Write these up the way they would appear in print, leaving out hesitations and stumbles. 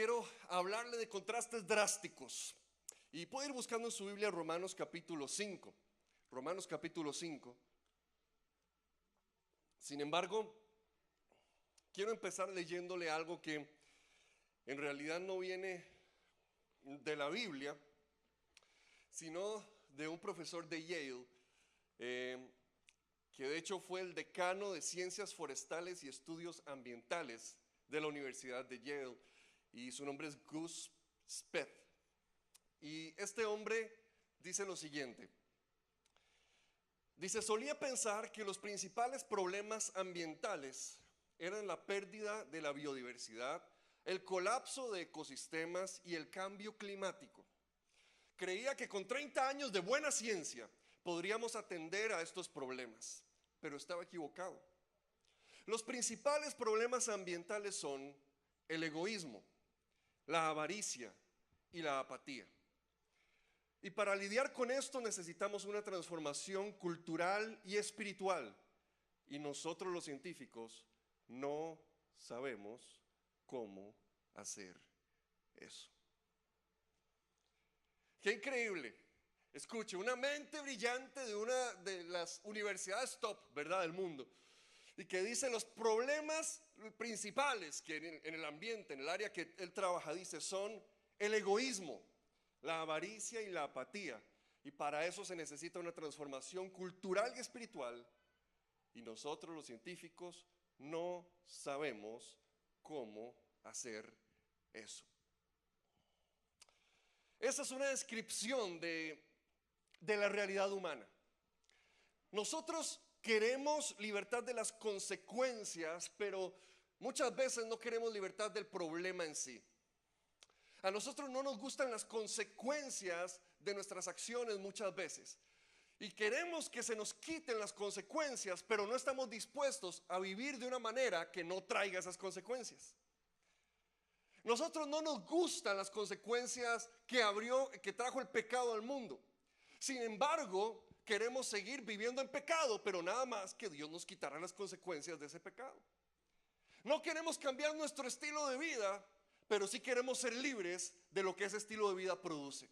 quiero hablarle de contrastes drásticos. Y puede ir buscando en su Biblia Romanos capítulo 5. Romanos capítulo 5. Sin embargo, quiero empezar leyéndole algo que en realidad no viene de la Biblia, sino de un profesor de Yale, que de hecho fue el decano de Ciencias Forestales y Estudios Ambientales de la Universidad de Yale, y su nombre es Gus Speth. Y este hombre dice lo siguiente. Dice: solía pensar que los principales problemas ambientales eran la pérdida de la biodiversidad, el colapso de ecosistemas y el cambio climático. Creía que con 30 años de buena ciencia podríamos atender a estos problemas, pero estaba equivocado. Los principales problemas ambientales son el egoísmo, la avaricia y la apatía. Y para lidiar con esto necesitamos una transformación cultural y espiritual. Y nosotros los científicos no sabemos cómo hacer eso. ¡Qué increíble! Escuche, una mente brillante de una de las universidades top, ¿verdad?, del mundo. Y que dice los problemas principales que en el ambiente, en el área que él trabaja, dice, son el egoísmo, la avaricia y la apatía. Y para eso se necesita una transformación cultural y espiritual. Y nosotros los científicos no sabemos cómo hacer eso. Esa es una descripción de la realidad humana. Nosotros queremos libertad de las consecuencias, pero muchas veces no queremos libertad del problema en sí. A nosotros no nos gustan las consecuencias de nuestras acciones muchas veces. Y queremos que se nos quiten las consecuencias, pero no estamos dispuestos a vivir de una manera que no traiga esas consecuencias. Nosotros no nos gustan las consecuencias que trajo el pecado al mundo. Sin embargo, queremos seguir viviendo en pecado, pero nada más que Dios nos quitará las consecuencias de ese pecado. No queremos cambiar nuestro estilo de vida, pero sí queremos ser libres de lo que ese estilo de vida produce.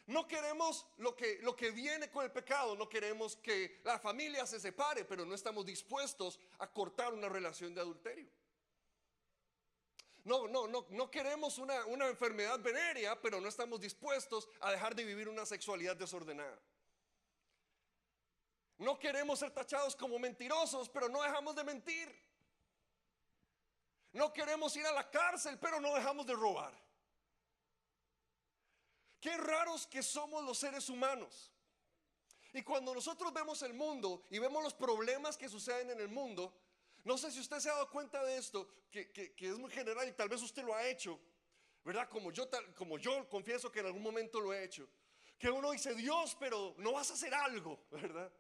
No queremos lo que viene con el pecado, no queremos que la familia se separe, pero no estamos dispuestos a cortar una relación de adulterio. No queremos una enfermedad venérea, pero no estamos dispuestos a dejar de vivir una sexualidad desordenada. No queremos ser tachados como mentirosos, pero no dejamos de mentir. No queremos ir a la cárcel, pero no dejamos de robar. Qué raros que somos los seres humanos. Y cuando nosotros vemos el mundo y vemos los problemas que suceden en el mundo, no sé si usted se ha dado cuenta de esto, que es muy general y tal vez usted lo ha hecho, ¿verdad? Como yo confieso que en algún momento lo he hecho. Que uno dice, Dios, pero no vas a hacer algo, ¿verdad?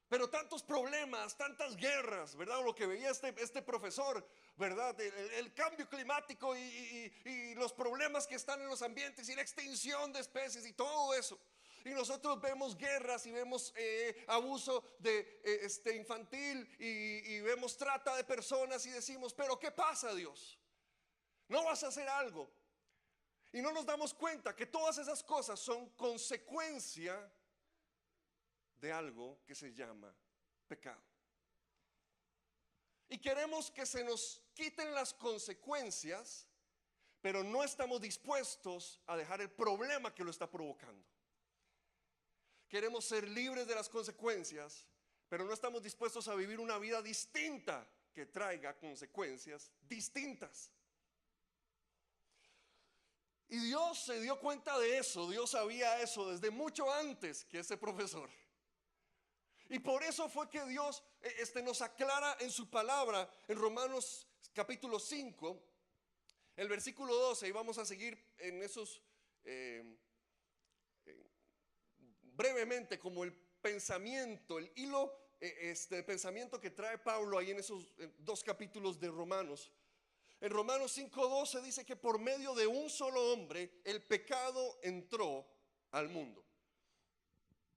Pero tantos problemas, tantas guerras, ¿verdad? Lo que veía este profesor, ¿verdad? El cambio climático y los problemas que están en los ambientes y la extinción de especies y todo eso. Y nosotros vemos guerras y vemos abuso infantil y vemos trata de personas y decimos, pero ¿qué pasa, Dios? ¿No vas a hacer algo? Y no nos damos cuenta que todas esas cosas son consecuencia de algo que se llama pecado. Y queremos que se nos quiten las consecuencias, pero no estamos dispuestos a dejar el problema que lo está provocando. Queremos ser libres de las consecuencias, pero no estamos dispuestos a vivir una vida distinta que traiga consecuencias distintas. Y Dios se dio cuenta de eso, Dios sabía eso desde mucho antes que ese profesor. Y por eso fue que Dios nos aclara en su palabra, en Romanos capítulo 5, el versículo 12, y vamos a seguir en esos brevemente como el pensamiento, el hilo de pensamiento que trae Pablo ahí en esos dos capítulos de Romanos. En Romanos 5:12 dice que por medio de un solo hombre el pecado entró al mundo.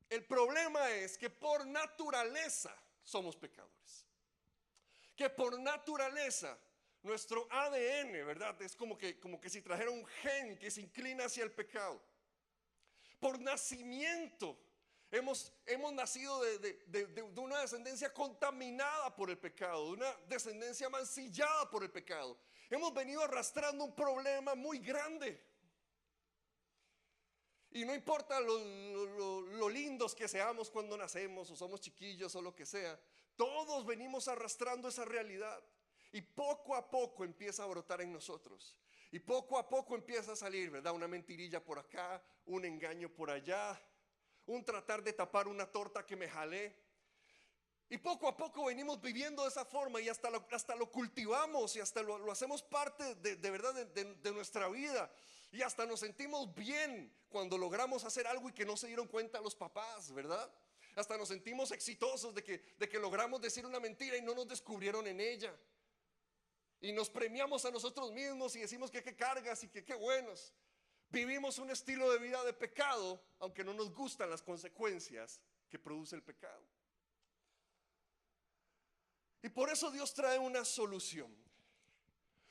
El problema es que por naturaleza somos pecadores. Que por naturaleza Nuestro ADN, ¿verdad? Es como que si trajera un gen que se inclina hacia el pecado. Por nacimiento hemos nacido de una descendencia contaminada por el pecado, de una descendencia mancillada por el pecado. Hemos venido arrastrando un problema muy grande. Y no importa lo lindos que seamos cuando nacemos, o somos chiquillos o lo que sea, todos venimos arrastrando esa realidad. Y poco a poco empieza a brotar en nosotros. Y poco a poco empieza a salir, ¿verdad? Una mentirilla por acá, un engaño por allá, un tratar de tapar una torta que me jalé. Y poco a poco venimos viviendo de esa forma y hasta lo cultivamos y hasta lo hacemos parte de verdad de nuestra vida. Y hasta nos sentimos bien cuando logramos hacer algo y que no se dieron cuenta los papás, ¿verdad? Hasta nos sentimos exitosos de que logramos decir una mentira y no nos descubrieron en ella. Y nos premiamos a nosotros mismos y decimos que qué cargas y que qué buenos. Vivimos un estilo de vida de pecado, aunque no nos gustan las consecuencias que produce el pecado. Y por eso Dios trae una solución.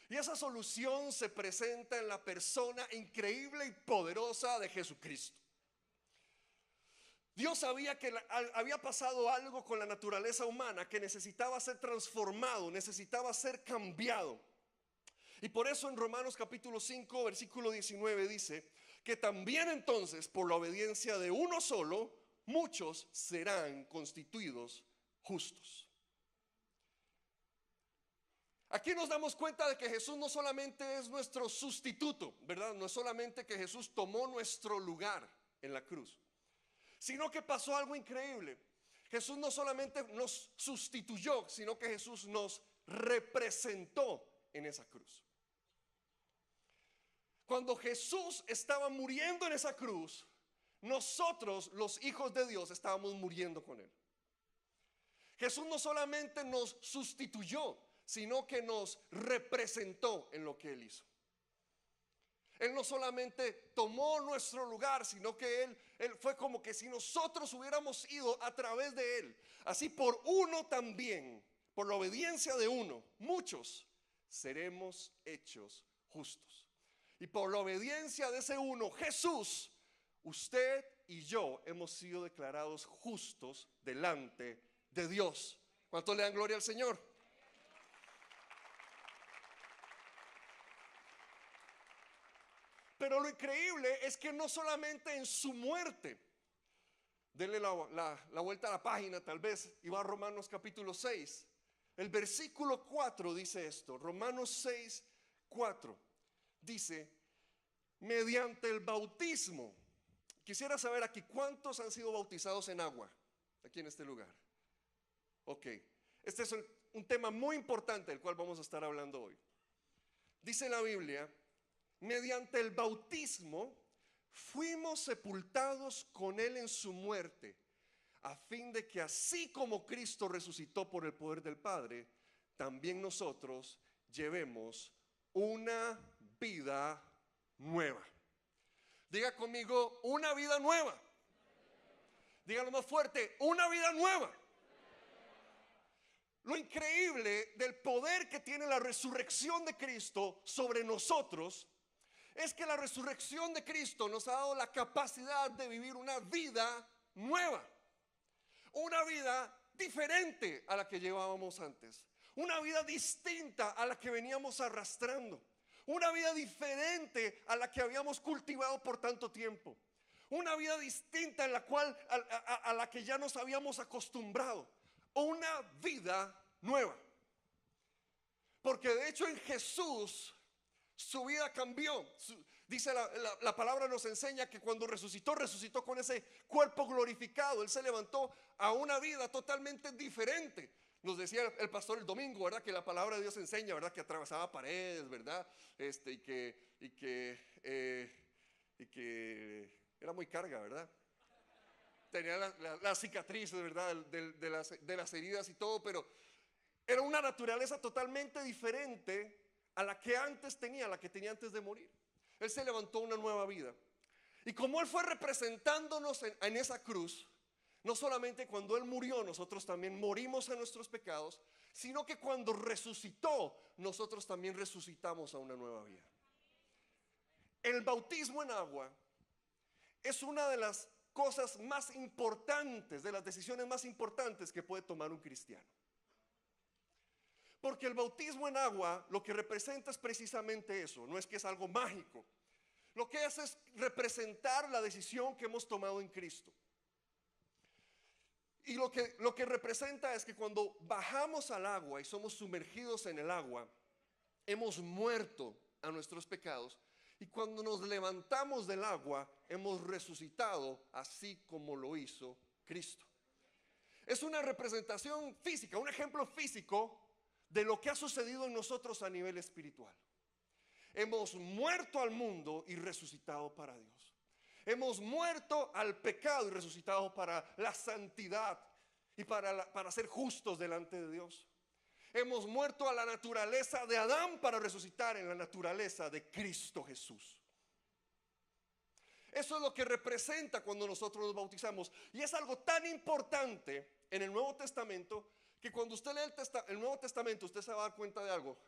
Y esa solución se presenta en la persona increíble y poderosa de Jesucristo. Dios sabía que había pasado algo con la naturaleza humana que necesitaba ser transformado, necesitaba ser cambiado. Y por eso en Romanos capítulo 5, versículo 19 dice que también entonces por la obediencia de uno solo, muchos serán constituidos justos. Aquí nos damos cuenta de que Jesús no solamente es nuestro sustituto, ¿verdad? No es solamente que Jesús tomó nuestro lugar en la cruz, sino que pasó algo increíble. Jesús no solamente nos sustituyó, sino que Jesús nos representó en esa cruz. Cuando Jesús estaba muriendo en esa cruz, nosotros, los hijos de Dios, estábamos muriendo con Él. Jesús no solamente nos sustituyó, sino que nos representó en lo que Él hizo. Él no solamente tomó nuestro lugar, sino que Él fue como que si nosotros hubiéramos ido a través de Él. Así por uno también, por la obediencia de uno, muchos seremos hechos justos. Y por la obediencia de ese uno, Jesús, usted y yo hemos sido declarados justos delante de Dios. ¿Cuántos le dan gloria al Señor? Pero lo increíble es que no solamente en su muerte, denle la vuelta a la página tal vez, y va a Romanos capítulo 6. El versículo 4 dice esto, Romanos 6, 4, dice, mediante el bautismo. Quisiera saber aquí, ¿cuántos han sido bautizados en agua? Aquí en este lugar. Ok, este es un tema muy importante del cual vamos a estar hablando hoy. Dice la Biblia, mediante el bautismo fuimos sepultados con Él en su muerte, a fin de que así como Cristo resucitó por el poder del Padre, también nosotros llevemos una vida nueva. Diga conmigo, una vida nueva. Dígalo más fuerte, una vida nueva. Lo increíble del poder que tiene la resurrección de Cristo sobre nosotros es que la resurrección de Cristo nos ha dado la capacidad de vivir una vida nueva, una vida diferente a la que llevábamos antes, una vida distinta a la que veníamos arrastrando, una vida diferente a la que habíamos cultivado por tanto tiempo, una vida distinta en la cual a la que ya nos habíamos acostumbrado, una vida nueva. Porque de hecho en Jesús su vida cambió. Dice la palabra nos enseña que cuando resucitó con ese cuerpo glorificado. Él se levantó a una vida totalmente diferente. Nos decía el pastor el domingo, ¿verdad? Que la palabra de Dios enseña, ¿verdad? Que atravesaba paredes, ¿verdad? Y que era muy carga, ¿verdad? Tenía las cicatrices, ¿verdad? De las heridas y todo, pero era una naturaleza totalmente diferente a la que antes tenía, a la que tenía antes de morir. Él se levantó una nueva vida. Y como Él fue representándonos en esa cruz, No solamente cuando Él murió, nosotros también morimos a nuestros pecados, sino que cuando resucitó, nosotros también resucitamos a una nueva vida. El bautismo en agua es una de las cosas más importantes, de las decisiones más importantes que puede tomar un cristiano. Porque el bautismo en agua lo que representa es precisamente eso, no es que es algo mágico. Lo que hace es representar la decisión que hemos tomado en Cristo. Y lo que representa es que cuando bajamos al agua y somos sumergidos en el agua, hemos muerto a nuestros pecados. Y cuando nos levantamos del agua, hemos resucitado así como lo hizo Cristo. Es una representación física, un ejemplo físico de lo que ha sucedido en nosotros a nivel espiritual. Hemos muerto al mundo y resucitado para Dios. Hemos muerto al pecado y resucitado para la santidad y para ser justos delante de Dios. Hemos muerto a la naturaleza de Adán para resucitar en la naturaleza de Cristo Jesús. Eso es lo que representa cuando nosotros nos bautizamos. Y es algo tan importante en el Nuevo Testamento que cuando usted lee el Nuevo Testamento, usted se va a dar cuenta de algo.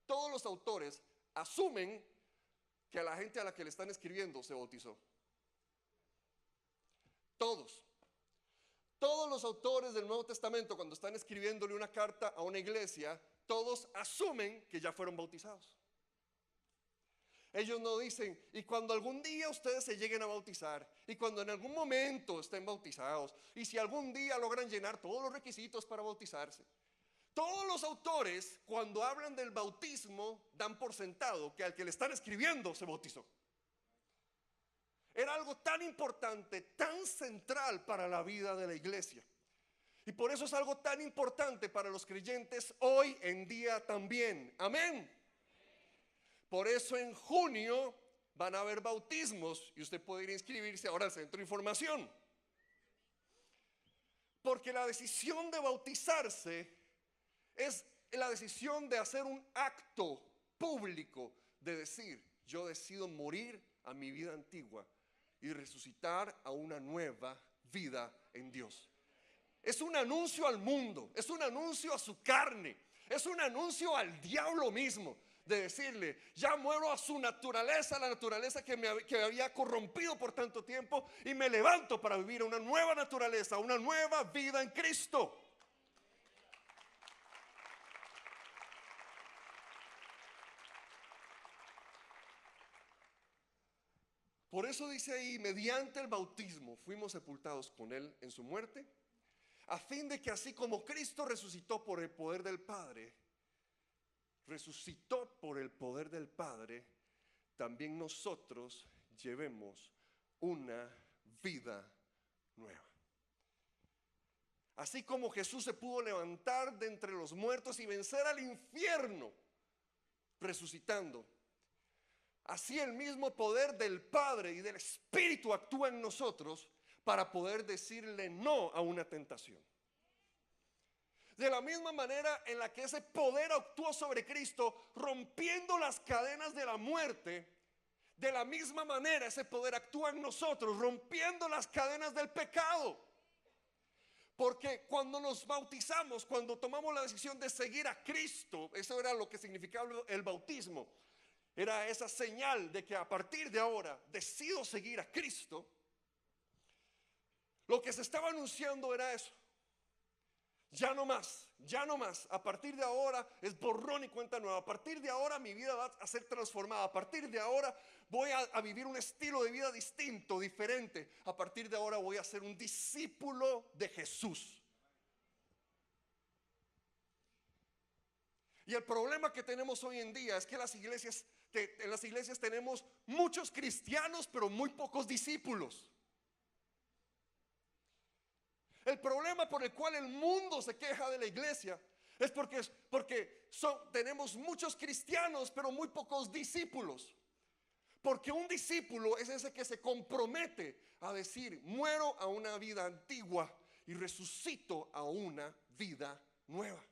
Todos los autores asumen que a la gente a la que le están escribiendo se bautizó. Todos los autores del Nuevo Testamento, cuando están escribiéndole una carta a una iglesia, todos asumen que ya fueron bautizados. Ellos no dicen, y cuando algún día ustedes se lleguen a bautizar, y cuando en algún momento estén bautizados, y si algún día logran llenar todos los requisitos para bautizarse. Todos los autores, cuando hablan del bautismo, dan por sentado que al que le están escribiendo se bautizó. Era algo tan importante, tan central para la vida de la iglesia. Y por eso es algo tan importante para los creyentes hoy en día también. Amén. Por eso en junio van a haber bautismos y usted puede ir a inscribirse ahora al centro de información. Porque la decisión de bautizarse es la decisión de hacer un acto público, de decir, yo decido morir a mi vida antigua y resucitar a una nueva vida en Dios. Es un anuncio al mundo, es un anuncio a su carne, es un anuncio al diablo mismo, de decirle, ya muero a su naturaleza, la naturaleza que me había corrompido por tanto tiempo, y me levanto para vivir una nueva naturaleza, una nueva vida en Cristo. Por eso dice ahí, mediante el bautismo fuimos sepultados con Él en su muerte, a fin de que así como Cristo resucitó por el poder del Padre, también nosotros llevemos una vida nueva. Así como Jesús se pudo levantar de entre los muertos y vencer al infierno, resucitando, así el mismo poder del Padre y del Espíritu actúa en nosotros para poder decirle no a una tentación. De la misma manera en la que ese poder actuó sobre Cristo, rompiendo las cadenas de la muerte, de la misma manera ese poder actúa en nosotros, rompiendo las cadenas del pecado. Porque cuando nos bautizamos, cuando tomamos la decisión de seguir a Cristo, eso era lo que significaba el bautismo. Era esa señal de que a partir de ahora decido seguir a Cristo. Lo que se estaba anunciando era eso. Ya no más, ya no más. A partir de ahora es borrón y cuenta nueva. A partir de ahora mi vida va a ser transformada. A partir de ahora voy a vivir un estilo de vida distinto, diferente. A partir de ahora voy a ser un discípulo de Jesús. Y el problema que tenemos hoy en día es que en las iglesias tenemos muchos cristianos, pero muy pocos discípulos. El problema por el cual el mundo se queja de la iglesia es porque tenemos muchos cristianos, pero muy pocos discípulos. Porque un discípulo es ese que se compromete a decir, muero a una vida antigua y resucito a una vida nueva.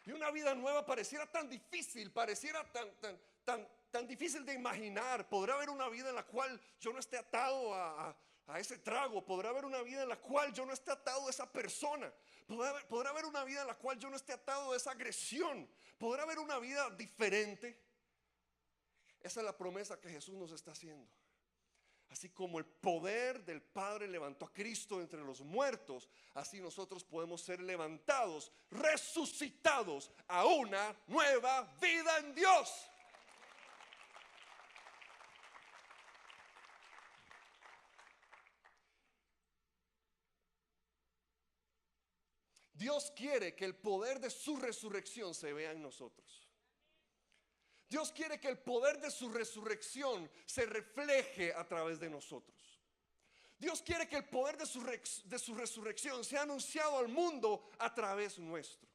Y una vida nueva pareciera tan difícil, pareciera tan difícil de imaginar. Podrá haber una vida en la cual yo no esté atado a ese trago. Podrá haber una vida en la cual yo no esté atado a esa persona. Podrá haber una vida en la cual yo no esté atado a esa agresión. Podrá haber una vida diferente. Esa es la promesa que Jesús nos está haciendo. Así como el poder del Padre levantó a Cristo entre los muertos, así nosotros podemos ser levantados, resucitados a una nueva vida en Dios. Dios quiere que el poder de su resurrección se vea en nosotros. Dios quiere que el poder de su resurrección se refleje a través de nosotros. Dios quiere que el poder de su resurrección sea anunciado al mundo a través nuestro.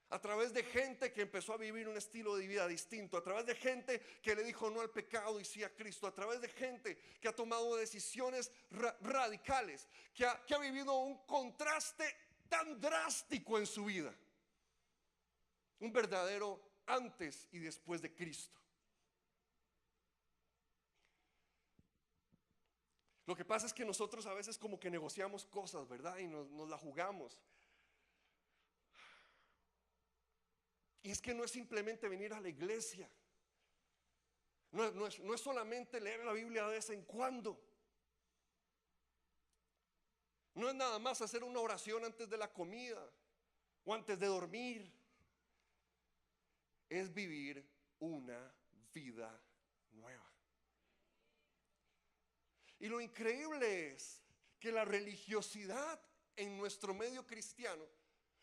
A través de gente que empezó a vivir un estilo de vida distinto. A través de gente que le dijo no al pecado y sí a Cristo. A través de gente que ha tomado decisiones radicales. Que ha vivido un contraste tan drástico en su vida. Un verdadero antes y después de Cristo. Lo que pasa es que nosotros a veces como que negociamos cosas, ¿verdad? Y nos la jugamos. Y es que no es simplemente venir a la iglesia. No es solamente leer la Biblia de vez en cuando. No es nada más hacer una oración antes de la comida o antes de dormir. Es vivir una vida nueva. Y lo increíble es que la religiosidad en nuestro medio cristiano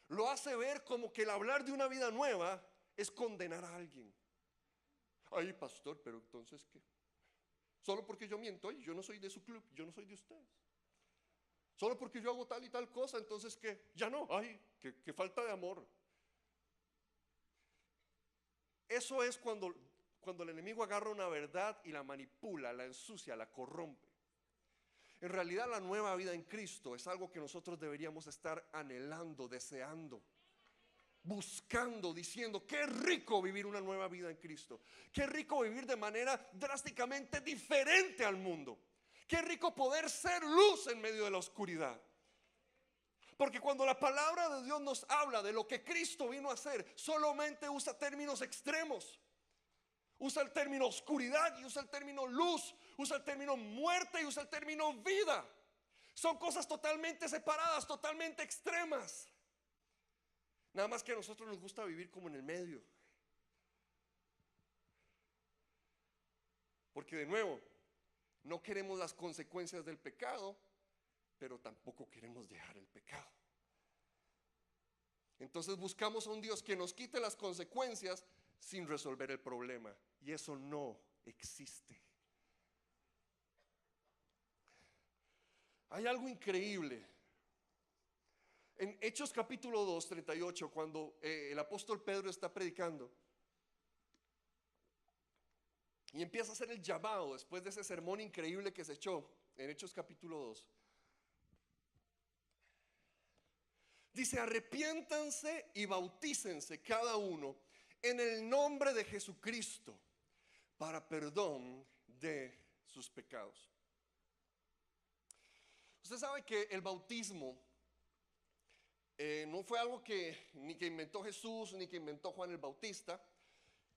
lo hace ver como que el hablar de una vida nueva es condenar a alguien. Ay, pastor, pero entonces ¿qué? Solo porque yo miento, ay, yo no soy de su club, yo no soy de ustedes. Solo porque yo hago tal y tal cosa, entonces ¿qué? Ya no, ay, qué falta de amor. Eso es cuando el enemigo agarra una verdad y la manipula, la ensucia, la corrompe. En realidad la nueva vida en Cristo es algo que nosotros deberíamos estar anhelando, deseando, buscando, diciendo: qué rico vivir una nueva vida en Cristo. Qué rico vivir de manera drásticamente diferente al mundo. Qué rico poder ser luz en medio de la oscuridad. Porque cuando la palabra de Dios nos habla de lo que Cristo vino a hacer, solamente usa términos extremos. Usa el término oscuridad y usa el término luz, usa el término muerte y usa el término vida. Son cosas totalmente separadas, totalmente extremas. Nada más que a nosotros nos gusta vivir como en el medio. Porque de nuevo, no queremos las consecuencias del pecado, pero tampoco queremos dejar el pecado. Entonces buscamos a un Dios que nos quite las consecuencias sin resolver el problema. Y eso no existe. Hay algo increíble. En Hechos capítulo 2, 38, cuando el apóstol Pedro está predicando y empieza a hacer el llamado después de ese sermón increíble que se echó en Hechos capítulo 2. Dice: arrepiéntanse y bautícense cada uno en el nombre de Jesucristo para perdón de sus pecados. Usted sabe que el bautismo no fue algo que ni que inventó Jesús ni que inventó Juan el Bautista.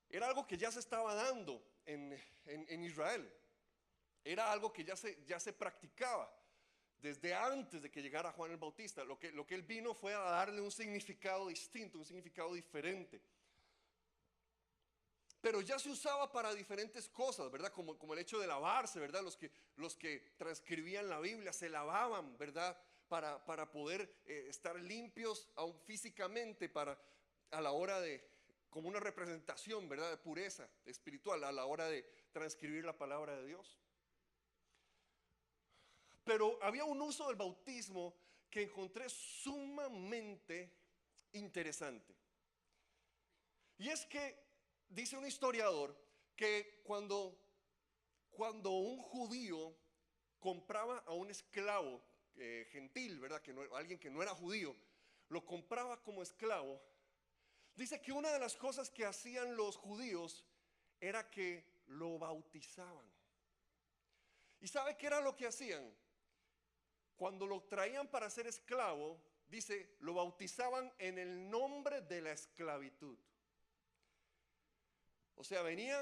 Era algo que ya se estaba dando en Israel. Era algo que ya se practicaba desde antes de que llegara Juan el Bautista. Lo que él vino fue a darle un significado distinto, un significado diferente. Pero ya se usaba para diferentes cosas, ¿verdad? Como el hecho de lavarse, ¿verdad? Los que transcribían la Biblia se lavaban, ¿verdad? Para poder estar limpios aún físicamente, a la hora de, como una representación, ¿verdad? De pureza espiritual a la hora de transcribir la palabra de Dios. Pero había un uso del bautismo que encontré sumamente interesante. Y es que dice un historiador que cuando un judío compraba a un esclavo gentil, ¿verdad? Alguien que no era judío, lo compraba como esclavo. Dice que una de las cosas que hacían los judíos era que lo bautizaban. ¿Y sabe qué era lo que hacían? Cuando lo traían para ser esclavo, dice, lo bautizaban en el nombre de la esclavitud. O sea, venía,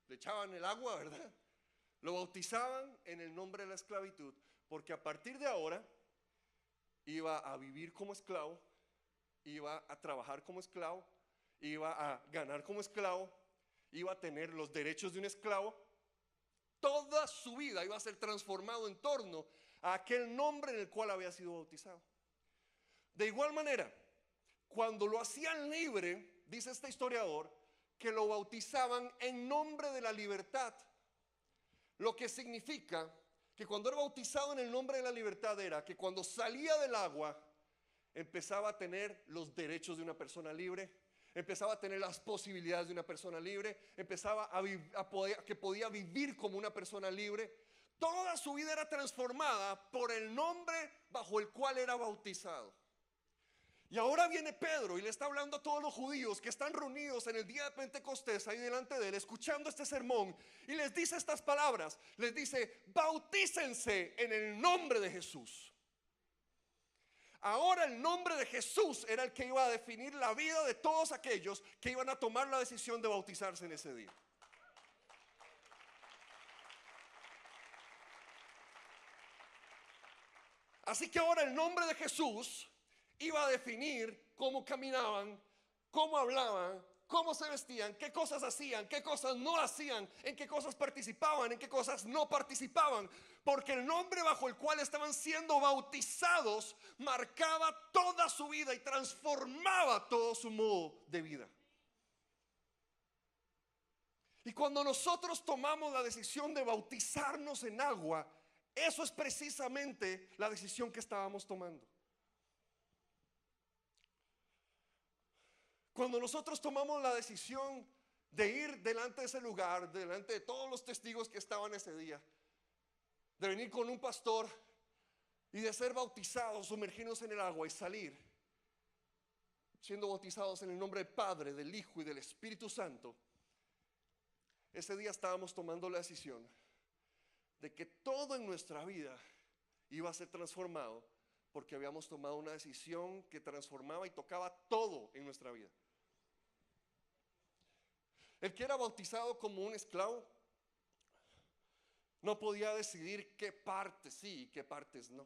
le echaban el agua, ¿verdad? Lo bautizaban en el nombre de la esclavitud, porque a partir de ahora iba a vivir como esclavo, iba a trabajar como esclavo, iba a ganar como esclavo, iba a tener los derechos de un esclavo. Toda su vida iba a ser transformado en torno a aquel nombre en el cual había sido bautizado. De igual manera, cuando lo hacían libre, dice este historiador, que lo bautizaban en nombre de la libertad. Lo que significa que cuando era bautizado en el nombre de la libertad era que cuando salía del agua empezaba a tener los derechos de una persona libre, empezaba a tener las posibilidades de una persona libre, empezaba que podía vivir como una persona libre. Toda su vida era transformada por el nombre bajo el cual era bautizado. Y ahora viene Pedro y le está hablando a todos los judíos que están reunidos en el día de Pentecostés ahí delante de él, escuchando este sermón, y les dice estas palabras. Les dice: bautícense en el nombre de Jesús. Ahora el nombre de Jesús era el que iba a definir la vida de todos aquellos que iban a tomar la decisión de bautizarse en ese día. Así que ahora el nombre de Jesús iba a definir cómo caminaban, cómo hablaban, cómo se vestían, qué cosas hacían, qué cosas no hacían, en qué cosas participaban, en qué cosas no participaban. Porque el nombre bajo el cual estaban siendo bautizados marcaba toda su vida y transformaba todo su modo de vida. Y cuando nosotros tomamos la decisión de bautizarnos en agua, eso es precisamente la decisión que estábamos tomando. Cuando nosotros tomamos la decisión de ir delante de ese lugar, delante de todos los testigos que estaban ese día, de venir con un pastor y de ser bautizados, sumergirnos en el agua y salir siendo bautizados en el nombre del Padre, del Hijo y del Espíritu Santo, ese día estábamos tomando la decisión de que todo en nuestra vida iba a ser transformado, porque habíamos tomado una decisión que transformaba y tocaba todo en nuestra vida. El que era bautizado como un esclavo no podía decidir qué partes sí y qué partes no.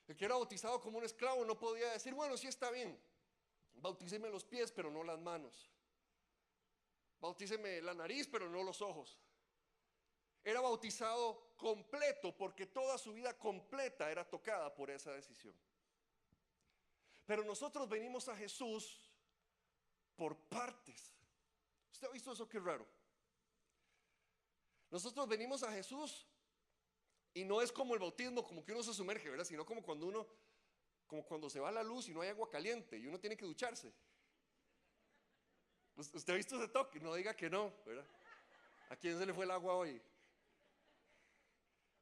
El que era bautizado como un esclavo no podía decir: bueno, sí está bien, bautíceme los pies pero no las manos, bautíceme la nariz pero no los ojos. Era bautizado completo porque toda su vida completa era tocada por esa decisión. Pero nosotros venimos a Jesús por partes. ¿Usted ha visto eso? Qué raro. Nosotros venimos a Jesús y no es como el bautismo, como que uno se sumerge, ¿verdad? Sino como cuando se va la luz y no hay agua caliente y uno tiene que ducharse. ¿Usted ha visto ese toque? No diga que no, ¿verdad? ¿A quién se le fue el agua hoy?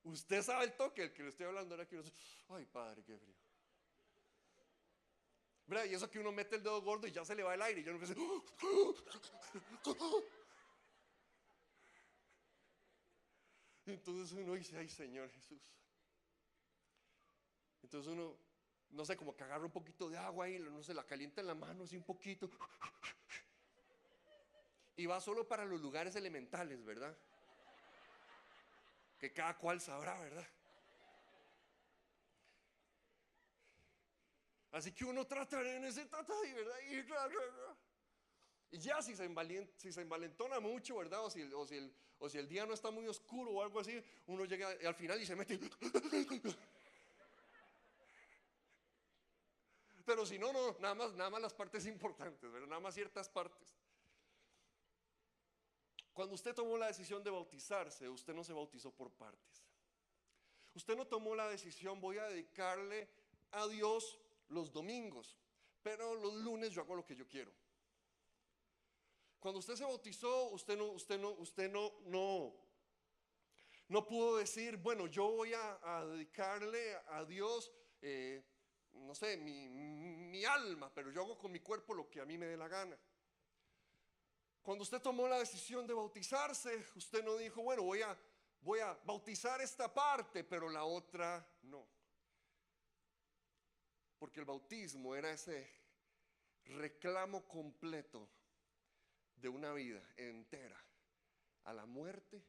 Usted sabe el toque, el que le estoy hablando era que uno, ay padre, qué frío. ¿Verdad? Y eso que uno mete el dedo gordo y ya se le va el aire y ya uno empieza. Entonces uno dice: ay Señor Jesús. Entonces uno, no sé, como que agarra un poquito de agua y no se la calienta en la mano así un poquito. Y va solo para los lugares elementales, ¿verdad? Que cada cual sabrá, ¿verdad? Así que uno trata de ahí, ¿verdad? Y ya si se envalentona mucho, ¿verdad? O si el día no está muy oscuro o algo así, uno llega al final y se mete. Pero si no, nada más las partes importantes, ¿verdad? Nada más ciertas partes. Cuando usted tomó la decisión de bautizarse, usted no se bautizó por partes. Usted no tomó la decisión: voy a dedicarle a Dios los domingos, pero los lunes yo hago lo que yo quiero. Cuando usted se bautizó, usted no pudo decir: bueno, yo voy a dedicarle a Dios, no sé, mi mi alma, pero yo hago con mi cuerpo lo que a mí me dé la gana. Cuando usted tomó la decisión de bautizarse, usted no dijo, bueno, voy a bautizar esta parte, pero la otra no. Porque el bautismo era ese reclamo completo de una vida entera a la muerte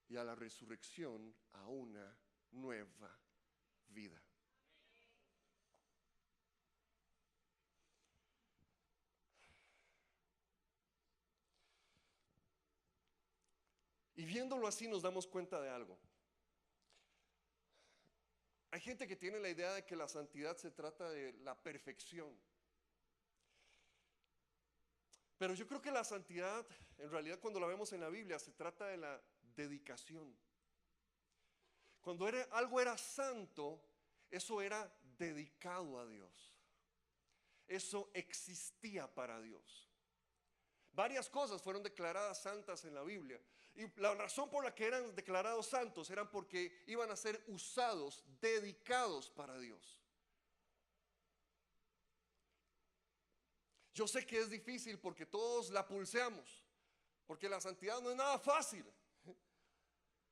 y a la resurrección, a una nueva vida. Y viéndolo así nos damos cuenta de algo. Hay gente que tiene la idea de que la santidad se trata de la perfección. Pero yo creo que la santidad, en realidad cuando la vemos en la Biblia, se trata de la dedicación. Cuando algo era santo, eso era dedicado a Dios. Eso existía para Dios. Varias cosas fueron declaradas santas en la Biblia. Y la razón por la que eran declarados santos eran porque iban a ser usados, dedicados para Dios. Yo sé que es difícil porque todos la pulseamos, porque la santidad no es nada fácil.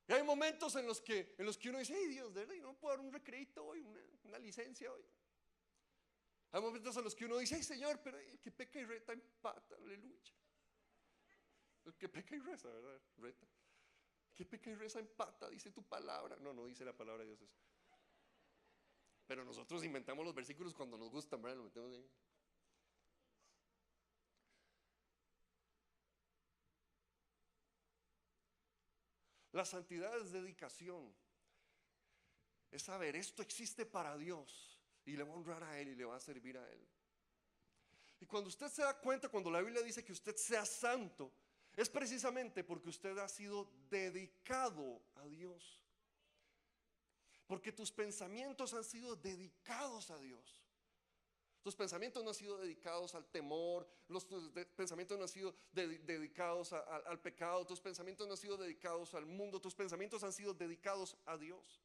Y hay momentos en los que uno dice, ay Dios, de verdad, yo no puedo dar un recreito hoy, una licencia hoy. Hay momentos en los que uno dice, ay Señor, pero el que peca y reta empata, aleluya. El que peca y reza, ¿verdad? Reta. El que peca y reza empata, dice tu palabra. No, no dice la palabra de Dios eso. Pero nosotros inventamos los versículos cuando nos gustan, ¿verdad? Lo metemos ahí. La santidad es dedicación. Es saber, esto existe para Dios y le va a honrar a Él y le va a servir a Él. Y cuando usted se da cuenta, cuando la Biblia dice que usted sea santo, es precisamente porque usted ha sido dedicado a Dios. Porque tus pensamientos han sido dedicados a Dios. Tus pensamientos no han sido dedicados al temor, tus pensamientos no han sido dedicados al pecado, tus pensamientos no han sido dedicados al mundo, tus pensamientos han sido dedicados a Dios.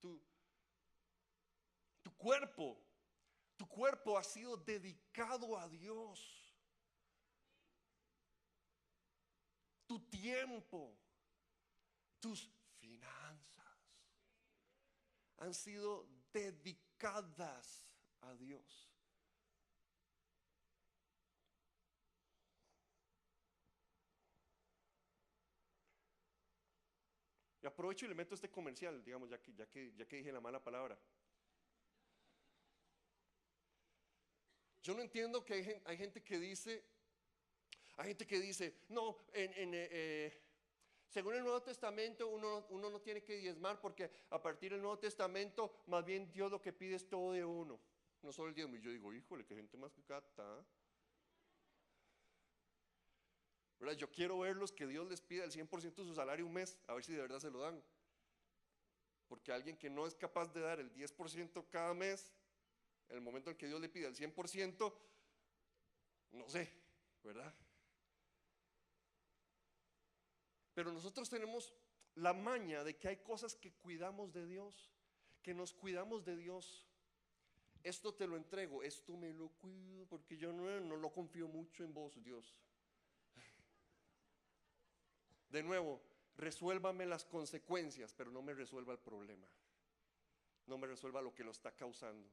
Tu cuerpo ha sido dedicado a Dios. Tu tiempo, tus finanzas han sido dedicadas a Dios. Y aprovecho y le meto este comercial, digamos, ya que dije la mala palabra. Yo no entiendo que hay gente que dice, no, según el Nuevo Testamento uno no tiene que diezmar porque a partir del Nuevo Testamento más bien Dios lo que pide es todo de uno, no solo el diezmo. Y yo digo, híjole, qué gente más gata. ¿Verdad? Yo quiero verlos que Dios les pida el 100% de su salario un mes, a ver si de verdad se lo dan. Porque alguien que no es capaz de dar el 10% cada mes, en el momento en que Dios le pida el 100%, no sé, ¿verdad? Pero nosotros tenemos la maña de que hay cosas que cuidamos de Dios, que nos cuidamos de Dios. Esto te lo entrego, esto me lo cuido porque yo no lo confío mucho en vos, Dios. De nuevo, resuélvame las consecuencias, pero no me resuelva el problema. No me resuelva lo que lo está causando.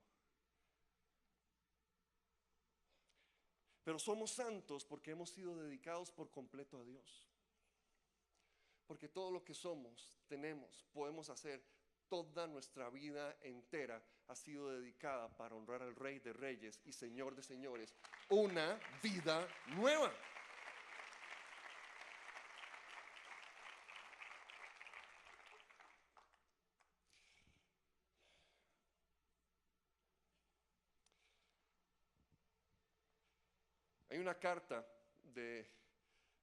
Pero somos santos porque hemos sido dedicados por completo a Dios. Porque todo lo que somos, tenemos, podemos hacer, toda nuestra vida entera ha sido dedicada para honrar al Rey de Reyes y Señor de Señores. Una vida nueva. Hay una carta de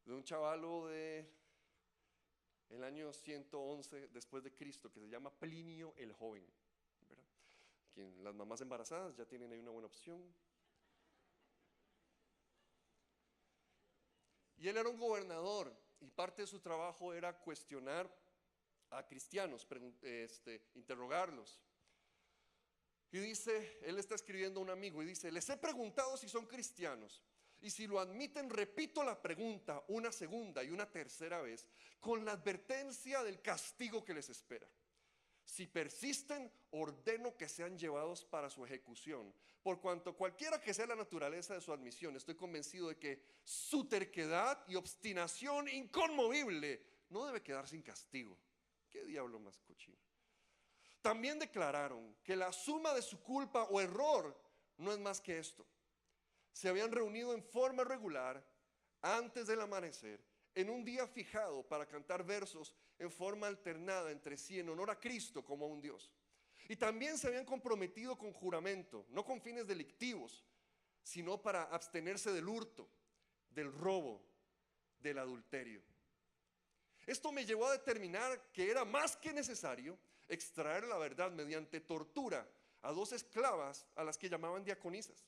un chavalo de el año 111 después de Cristo que se llama Plinio el Joven, ¿verdad? Las mamás embarazadas ya tienen ahí una buena opción. Y él era un gobernador y parte de su trabajo era cuestionar a cristianos, interrogarlos. Y dice, él está escribiendo a un amigo y dice: les he preguntado si son cristianos, y si lo admiten, repito la pregunta una segunda y una tercera vez, con la advertencia del castigo que les espera. Si persisten, ordeno que sean llevados para su ejecución. Por cuanto cualquiera que sea la naturaleza de su admisión, estoy convencido de que su terquedad y obstinación inconmovible no debe quedar sin castigo. ¿Qué diablo más cochino? También declararon que la suma de su culpa o error no es más que esto: se habían reunido en forma regular antes del amanecer, en un día fijado, para cantar versos en forma alternada entre sí en honor a Cristo como a un Dios. Y también se habían comprometido con juramento, no con fines delictivos, sino para abstenerse del hurto, del robo, del adulterio. Esto me llevó a determinar que era más que necesario extraer la verdad mediante tortura a dos esclavas a las que llamaban diaconisas.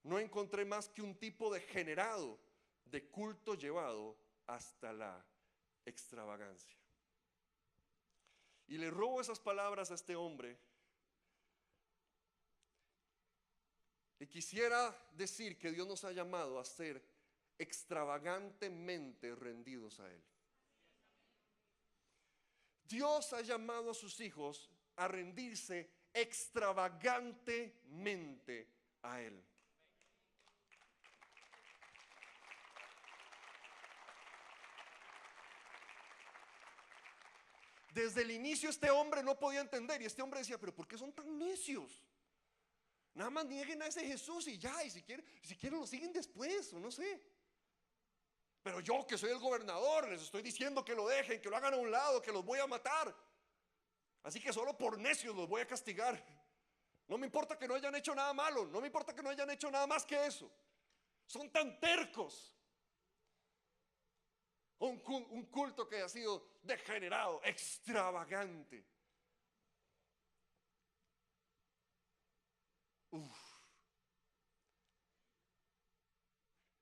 No encontré más que un tipo degenerado de culto llevado hasta la extravagancia. Y le robo esas palabras a este hombre. Y quisiera decir que Dios nos ha llamado a ser extravagantemente rendidos a Él. Dios ha llamado a sus hijos a rendirse extravagantemente a Él. Desde el inicio este hombre no podía entender, y este hombre decía: pero ¿por qué son tan necios? Nada más nieguen a ese Jesús y ya, y si quieren lo siguen después, o no sé. Pero yo, que soy el gobernador, les estoy diciendo que lo dejen, que lo hagan a un lado, que los voy a matar. Así que solo por necios los voy a castigar. No me importa que no hayan hecho nada malo, no me importa que no hayan hecho nada más que eso. Son tan tercos. Un culto que ha sido degenerado, extravagante.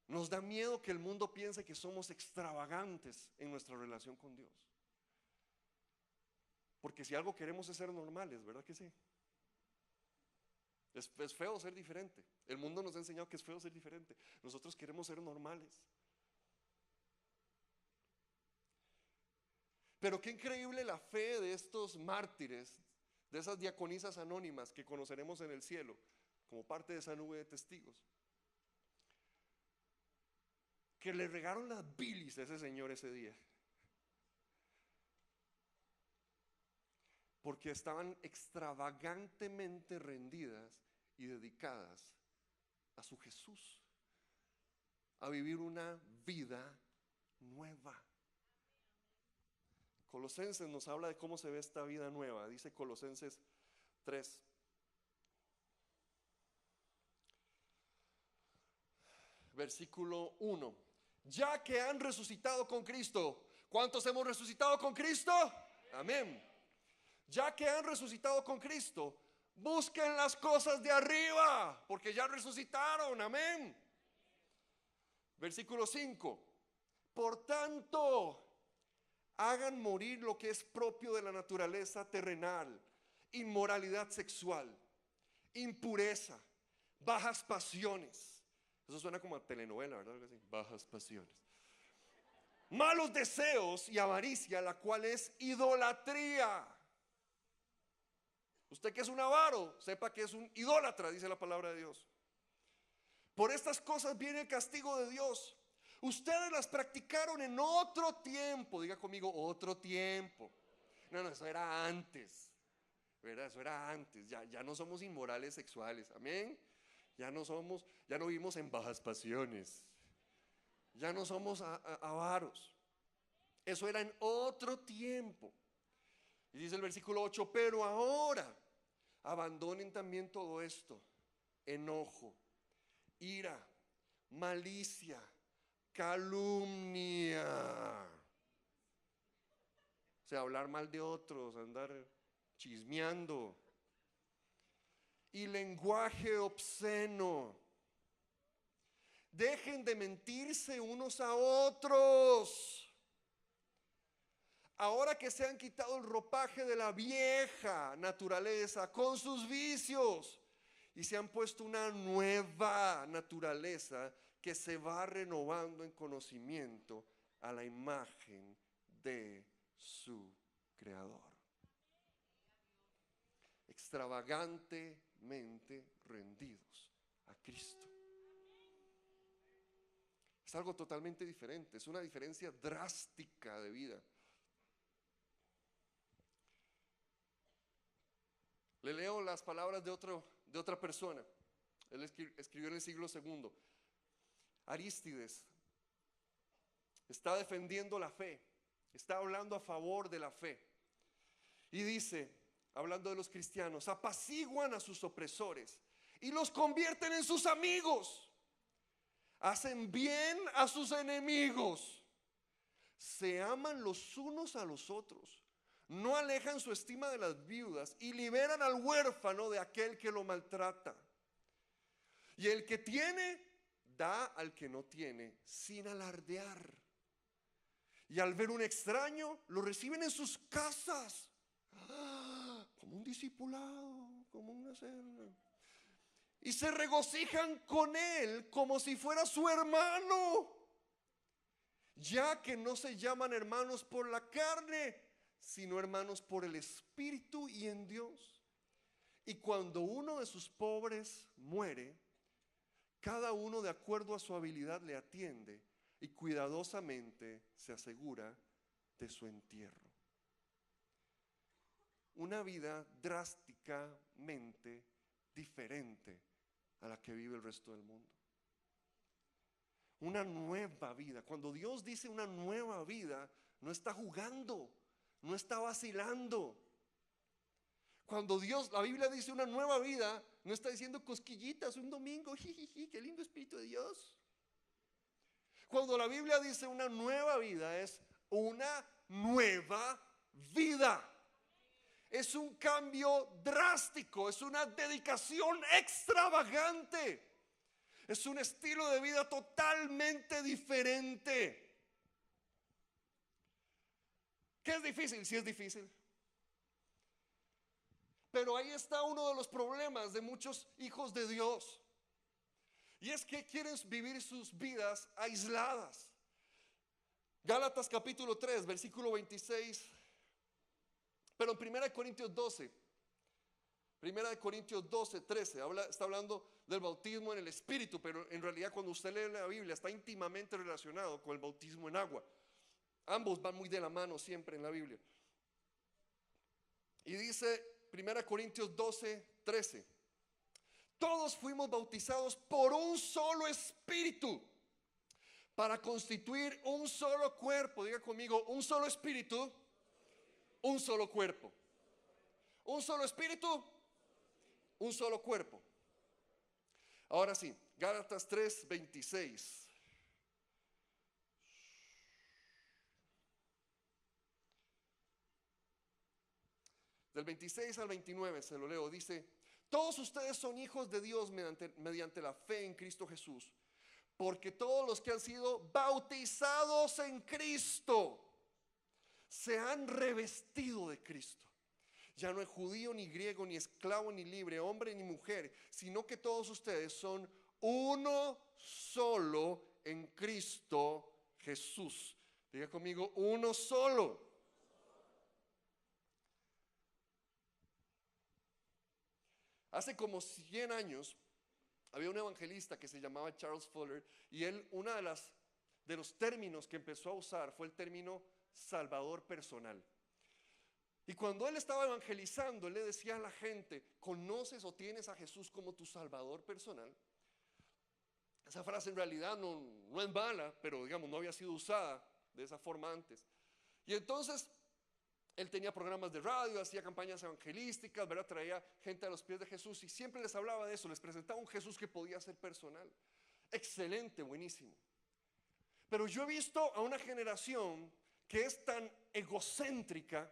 Nos da miedo que el mundo piense que somos extravagantes en nuestra relación con Dios. Porque si algo queremos es ser normales, ¿verdad que sí? Es feo ser diferente. El mundo nos ha enseñado que es feo ser diferente. Nosotros queremos ser normales. Pero qué increíble la fe de estos mártires, de esas diaconisas anónimas que conoceremos en el cielo, como parte de esa nube de testigos, que le regaron las bilis a ese señor ese día, porque estaban extravagantemente rendidas y dedicadas a su Jesús, a vivir una vida nueva. Colosenses nos habla de cómo se ve esta vida nueva. Dice Colosenses 3. Versículo 1. Ya que han resucitado con Cristo. ¿Cuántos hemos resucitado con Cristo? Amén. Ya que han resucitado con Cristo, busquen las cosas de arriba, porque ya resucitaron. Amén. Versículo 5. Por tanto, hagan morir lo que es propio de la naturaleza terrenal: inmoralidad sexual, impureza, bajas pasiones. Eso suena como a telenovela, ¿verdad? Bajas pasiones. Malos deseos y avaricia, la cual es idolatría. Usted que es un avaro, sepa que es un idólatra, dice la palabra de Dios. Por estas cosas viene el castigo de Dios. Ustedes las practicaron en otro tiempo. Diga conmigo, otro tiempo. No, eso era antes, ¿verdad? Eso era antes. Ya no somos inmorales sexuales, amén. Ya no vivimos en bajas pasiones. Ya no somos avaros. Eso era en otro tiempo. Y dice el versículo 8: pero ahora abandonen también todo esto: enojo, ira, malicia, calumnia. O sea, hablar mal de otros, andar chismeando. Y lenguaje obsceno. Dejen de mentirse unos a otros. Ahora que se han quitado el ropaje de la vieja naturaleza con sus vicios y se han puesto una nueva naturaleza que se va renovando en conocimiento a la imagen de su Creador. Extravagantemente rendidos a Cristo. Es algo totalmente diferente, es una diferencia drástica de vida. Le leo las palabras de otra persona. Él escribió en el siglo II. Arístides está defendiendo la fe, está hablando a favor de la fe. Y dice, hablando de los cristianos, apaciguan a sus opresores y los convierten en sus amigos. Hacen bien a sus enemigos. Se aman los unos a los otros. No alejan su estima de las viudas y liberan al huérfano de aquel que lo maltrata. Y el que tiene, da al que no tiene, sin alardear. Y al ver un extraño, lo reciben en sus casas, como un discipulado, como una cena. Y se regocijan con él como si fuera su hermano, ya que no se llaman hermanos por la carne, sino hermanos por el Espíritu y en Dios. Y cuando uno de sus pobres muere, cada uno de acuerdo a su habilidad le atiende y cuidadosamente se asegura de su entierro. Una vida drásticamente diferente a la que vive el resto del mundo. Una nueva vida. Cuando Dios dice una nueva vida, no está jugando, no está vacilando. Cuando la Biblia dice una nueva vida, no está diciendo cosquillitas un domingo, jijiji, qué lindo Espíritu de Dios. Cuando la Biblia dice una nueva vida, es una nueva vida. Es un cambio drástico, es una dedicación extravagante. Es un estilo de vida totalmente diferente. ¿Qué es difícil? Sí es difícil. Pero ahí está uno de los problemas de muchos hijos de Dios. Y es que quieren vivir sus vidas aisladas. Gálatas capítulo 3, versículo 26. Pero en 1 Corintios 12, 13, está hablando del bautismo en el Espíritu, pero en realidad cuando usted lee la Biblia está íntimamente relacionado con el bautismo en agua. Ambos van muy de la mano siempre en la Biblia. Y dice 1 Corintios 12, 13. Todos fuimos bautizados por un solo Espíritu para constituir un solo cuerpo. Diga conmigo, un solo Espíritu, un solo cuerpo. Un solo Espíritu, un solo cuerpo. Ahora sí, Gálatas 3, 26. Del 26 al 29 se lo leo, dice: todos ustedes son hijos de Dios mediante la fe en Cristo Jesús, porque todos los que han sido bautizados en Cristo se han revestido de Cristo. Ya no es judío ni griego, ni esclavo ni libre, hombre ni mujer, sino que todos ustedes son uno solo en Cristo Jesús. Diga conmigo, uno solo. Hace como 100 años había un evangelista que se llamaba Charles Fuller, y él, uno de los términos que empezó a usar fue el término salvador personal. Y cuando él estaba evangelizando, él le decía a la gente: ¿conoces o tienes a Jesús como tu salvador personal? Esa frase en realidad no es mala, pero digamos no había sido usada de esa forma antes. Y entonces él tenía programas de radio, hacía campañas evangelísticas, ¿verdad? Traía gente a los pies de Jesús y siempre les hablaba de eso, les presentaba un Jesús que podía ser personal. Excelente, buenísimo. Pero yo he visto a una generación que es tan egocéntrica,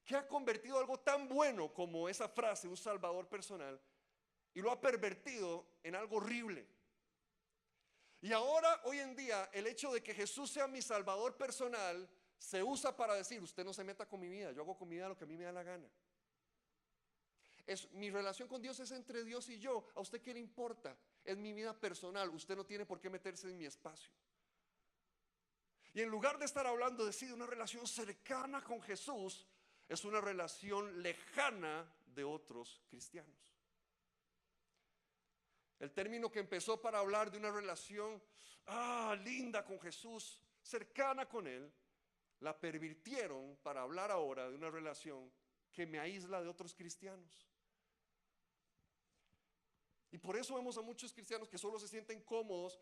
que ha convertido algo tan bueno como esa frase, un salvador personal, y lo ha pervertido en algo horrible. Y ahora, hoy en día, el hecho de que Jesús sea mi salvador personal se usa para decir, usted no se meta con mi vida, yo hago con mi vida lo que a mí me da la gana. Mi relación con Dios es entre Dios y yo. ¿A usted qué le importa? Es mi vida personal, usted no tiene por qué meterse en mi espacio. Y en lugar de estar hablando de una relación cercana con Jesús, es una relación lejana de otros cristianos. El término que empezó para hablar de una relación linda con Jesús, cercana con Él, la pervirtieron para hablar ahora de una relación que me aísla de otros cristianos. Y por eso vemos a muchos cristianos que solo se sienten cómodos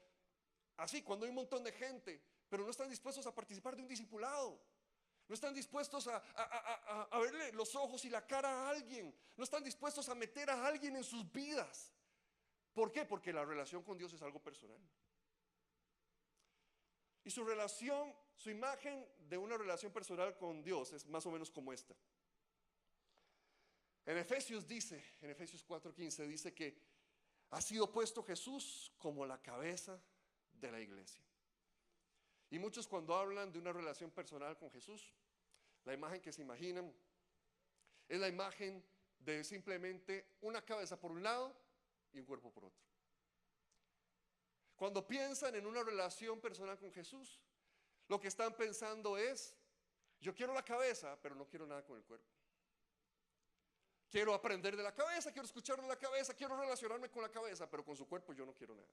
así cuando hay un montón de gente, pero no están dispuestos a participar de un discipulado. No están dispuestos a verle los ojos y la cara a alguien. No están dispuestos a meter a alguien en sus vidas. ¿Por qué? Porque la relación con Dios es algo personal. Y su relación, su imagen de una relación personal con Dios es más o menos como esta. En Efesios 4:15 dice que ha sido puesto Jesús como la cabeza de la iglesia. Y muchos cuando hablan de una relación personal con Jesús, la imagen que se imaginan es la imagen de simplemente una cabeza por un lado y un cuerpo por otro. Cuando piensan en una relación personal con Jesús, lo que están pensando es, yo quiero la cabeza, pero no quiero nada con el cuerpo. Quiero aprender de la cabeza, quiero escuchar de la cabeza, quiero relacionarme con la cabeza, pero con su cuerpo yo no quiero nada.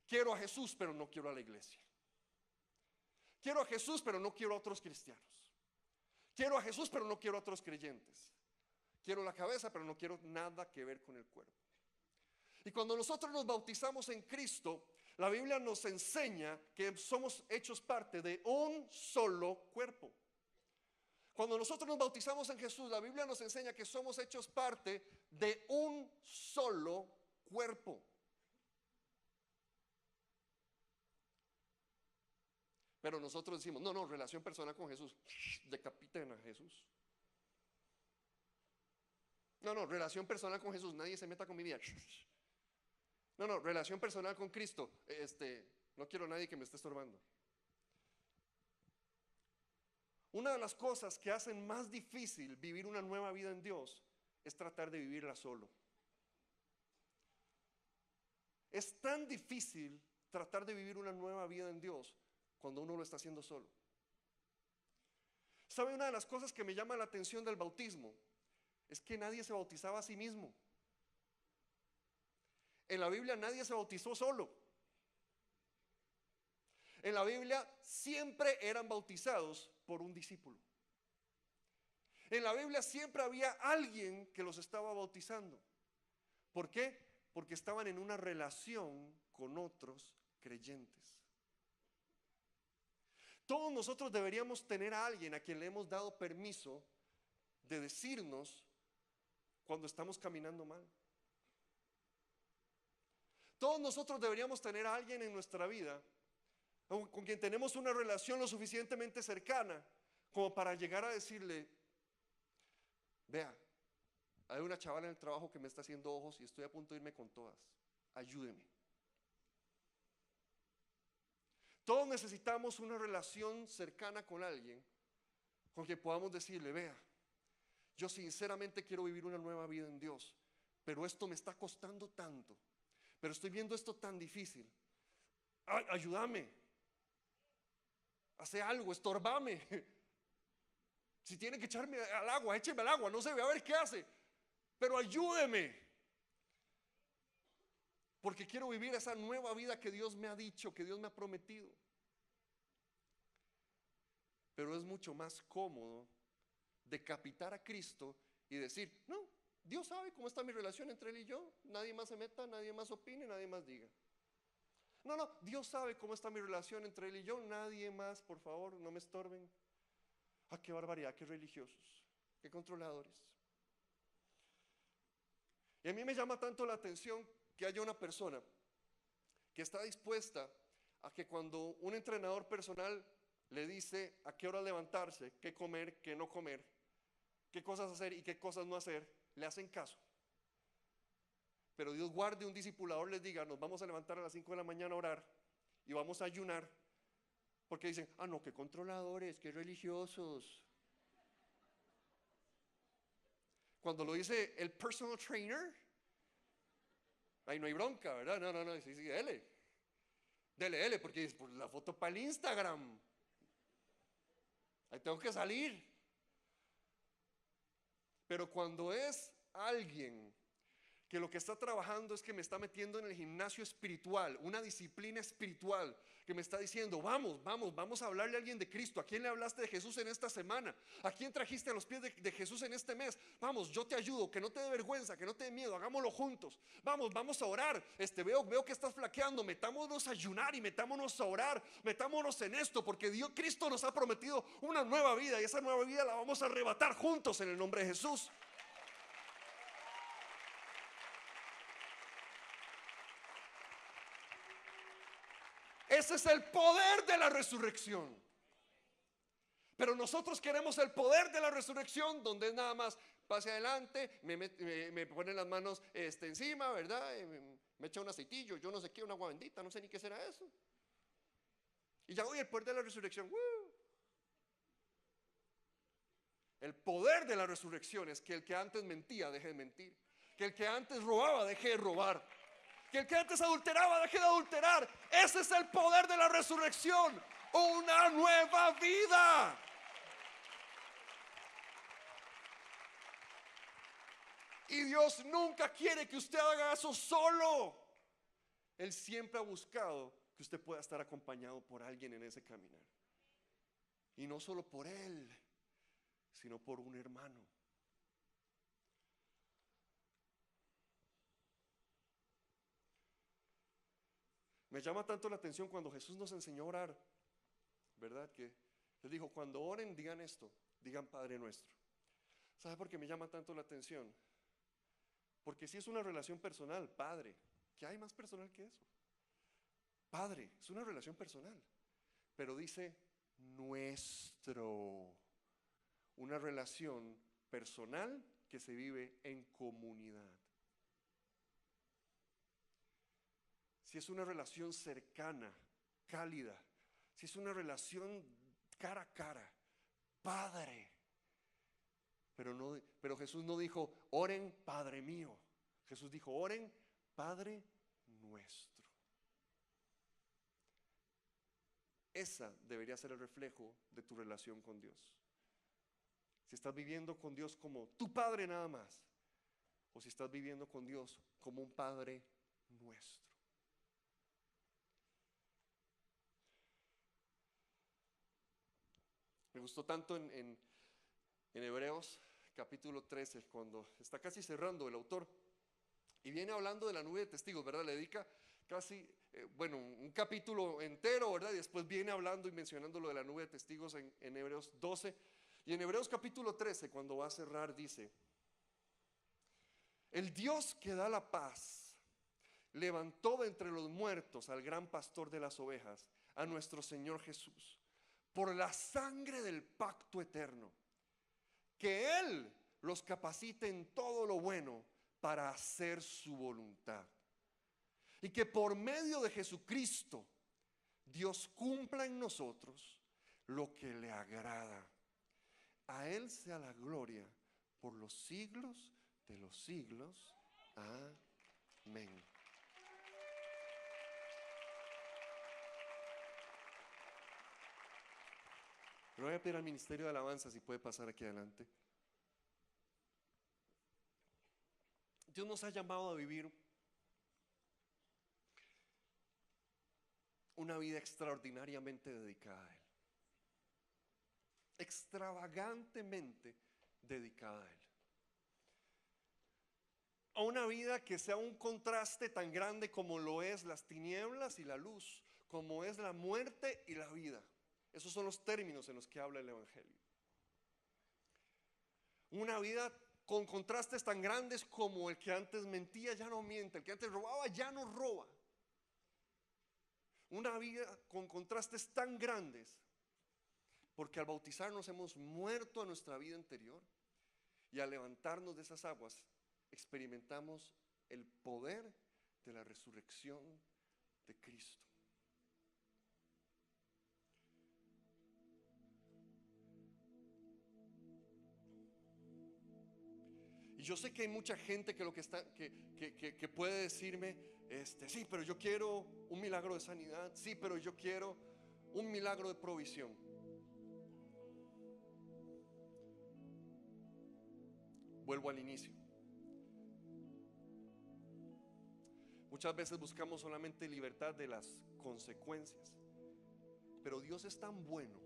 Quiero a Jesús, pero no quiero a la iglesia. Quiero a Jesús, pero no quiero a otros cristianos. Quiero a Jesús, pero no quiero a otros creyentes. Quiero la cabeza, pero no quiero nada que ver con el cuerpo. Y cuando nosotros nos bautizamos en Cristo, la Biblia nos enseña que somos hechos parte de un solo cuerpo. Cuando nosotros nos bautizamos en Jesús, la Biblia nos enseña que somos hechos parte de un solo cuerpo. Pero nosotros decimos, no, relación personal con Jesús, decapiten a Jesús. No, relación personal con Jesús, nadie se meta con mi vida. No, relación personal con Cristo, no quiero a nadie que me esté estorbando. Una de las cosas que hacen más difícil vivir una nueva vida en Dios es tratar de vivirla solo. Es tan difícil tratar de vivir una nueva vida en Dios cuando uno lo está haciendo solo. ¿Sabe? Una de las cosas que me llama la atención del bautismo es que nadie se bautizaba a sí mismo. En la Biblia nadie se bautizó solo. En la Biblia siempre eran bautizados por un discípulo. En la Biblia siempre había alguien que los estaba bautizando. ¿Por qué? Porque estaban en una relación con otros creyentes. Todos nosotros deberíamos tener a alguien a quien le hemos dado permiso de decirnos cuando estamos caminando mal. Todos nosotros deberíamos tener a alguien en nuestra vida con quien tenemos una relación lo suficientemente cercana como para llegar a decirle, vea, hay una chavala en el trabajo que me está haciendo ojos y estoy a punto de irme con todas, ayúdeme. Todos necesitamos una relación cercana con alguien con quien podamos decirle, vea, yo sinceramente quiero vivir una nueva vida en Dios, pero esto me está costando tanto, pero estoy viendo esto tan difícil. Ayúdame, hace algo, estorbame. Si tiene que echarme al agua, écheme al agua, no sé, a ver qué hace, pero ayúdeme. Porque quiero vivir esa nueva vida que Dios me ha dicho, que Dios me ha prometido. Pero es mucho más cómodo decapitar a Cristo y decir, no, Dios sabe cómo está mi relación entre Él y yo. Nadie más se meta, nadie más opine, nadie más diga. No, Dios sabe cómo está mi relación entre Él y yo. Nadie más, por favor, no me estorben. Qué barbaridad, qué religiosos, qué controladores. Y a mí me llama tanto la atención que haya una persona que está dispuesta a que cuando un entrenador personal le dice a qué hora levantarse, qué comer, qué no comer, qué cosas hacer y qué cosas no hacer, le hacen caso. Pero Dios guarde, un discipulador les diga, nos vamos a levantar a las 5 de la mañana a orar y vamos a ayunar Porque dicen, ah, no, qué controladores, qué religiosos. Cuando lo dice el personal trainer, ahí no hay bronca, ¿verdad? No, no, no, sí, sí, dele, porque es por la foto para el Instagram. Ahí tengo que salir. Pero cuando es alguien que lo que está trabajando es que me está metiendo en el gimnasio espiritual, una disciplina espiritual, que me está diciendo, vamos a hablarle a alguien de Cristo. ¿A quién le hablaste de Jesús en esta semana? ¿A quién trajiste a los pies de Jesús en este mes? Vamos, yo te ayudo, que no te dé vergüenza, que no te dé miedo, hagámoslo juntos. Vamos a orar. Veo que estás flaqueando, metámonos a ayunar y metámonos a orar, metámonos en esto, porque Cristo nos ha prometido una nueva vida y esa nueva vida la vamos a arrebatar juntos en el nombre de Jesús. Ese es el poder de la resurrección. Pero nosotros queremos el poder de la resurrección, donde es nada más pase adelante, me ponen las manos encima, ¿verdad? Me echa un aceitillo, yo no sé qué, una agua bendita, no sé ni qué será eso. Y ya voy, el poder de la resurrección. El poder de la resurrección es que el que antes mentía deje de mentir, que el que antes robaba deje de robar, que el que antes adulteraba deje de adulterar. Ese es el poder de la resurrección. Una nueva vida. Y Dios nunca quiere que usted haga eso solo. Él siempre ha buscado que usted pueda estar acompañado por alguien en ese caminar. Y no solo por Él, sino por un hermano. Me llama tanto la atención cuando Jesús nos enseñó a orar, ¿verdad? Que Él dijo, cuando oren, digan esto, digan Padre nuestro. ¿Sabe por qué me llama tanto la atención? Porque si es una relación personal, Padre, ¿qué hay más personal que eso? Padre, es una relación personal, pero dice nuestro, una relación personal que se vive en comunidad. Si es una relación cercana, cálida, si es una relación cara a cara, Padre. Pero Jesús no dijo, oren Padre mío. Jesús dijo, oren Padre nuestro. Esa debería ser el reflejo de tu relación con Dios. Si estás viviendo con Dios como tu Padre nada más, o si estás viviendo con Dios como un Padre nuestro. Me gustó tanto en Hebreos capítulo 13, cuando está casi cerrando el autor y viene hablando de la nube de testigos, ¿verdad? Le dedica casi, un capítulo entero, ¿verdad? Y después viene hablando y mencionando lo de la nube de testigos en Hebreos 12. Y en Hebreos capítulo 13, cuando va a cerrar, dice, el Dios que da la paz levantó de entre los muertos al gran pastor de las ovejas, a nuestro Señor Jesús, por la sangre del pacto eterno, que Él los capacite en todo lo bueno para hacer su voluntad, y que por medio de Jesucristo Dios cumpla en nosotros lo que le agrada. A Él sea la gloria por los siglos de los siglos. Amén. Pero voy a pedir al ministerio de alabanza si puede pasar aquí adelante. Dios nos ha llamado a vivir una vida extraordinariamente dedicada a Él. Extravagantemente dedicada a Él. A una vida que sea un contraste tan grande como lo es las tinieblas y la luz, como es la muerte y la vida. Esos son los términos en los que habla el Evangelio. Una vida con contrastes tan grandes como el que antes mentía ya no miente, el que antes robaba ya no roba. Una vida con contrastes tan grandes, porque al bautizarnos hemos muerto a nuestra vida anterior y al levantarnos de esas aguas experimentamos el poder de la resurrección de Cristo. yo sé que hay mucha gente que lo que está, que puede decirme, sí, pero yo quiero un milagro de sanidad, sí, pero yo quiero un milagro de provisión. Vuelvo al inicio. Muchas veces buscamos solamente libertad de las consecuencias, pero Dios es tan bueno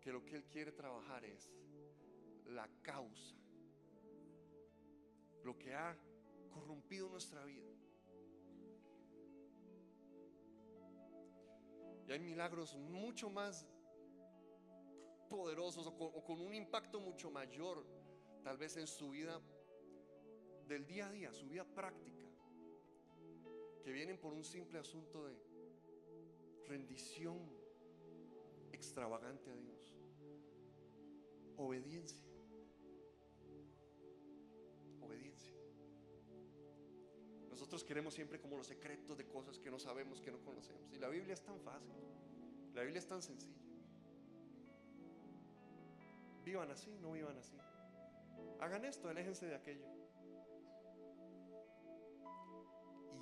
que lo que Él quiere trabajar es la causa, lo que ha corrompido nuestra vida. Y hay milagros mucho más poderosos o con un impacto mucho mayor, tal vez en su vida del día a día, su vida práctica, que vienen por un simple asunto de rendición extravagante a Dios, obediencia. Obediencia. Nosotros queremos siempre como los secretos de cosas que no sabemos, que no conocemos. Y la Biblia es tan fácil, la Biblia es tan sencilla. Vivan así, no vivan así. Hagan esto, aléjense de aquello.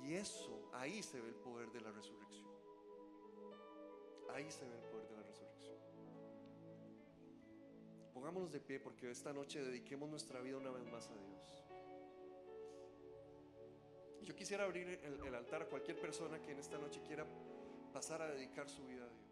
Y eso, ahí se ve el poder de la resurrección. Ahí se ve el poder de la resurrección. Pongámonos de pie porque esta noche dediquemos nuestra vida una vez más a Dios. Yo quisiera abrir el altar a cualquier persona que en esta noche quiera pasar a dedicar su vida a Dios.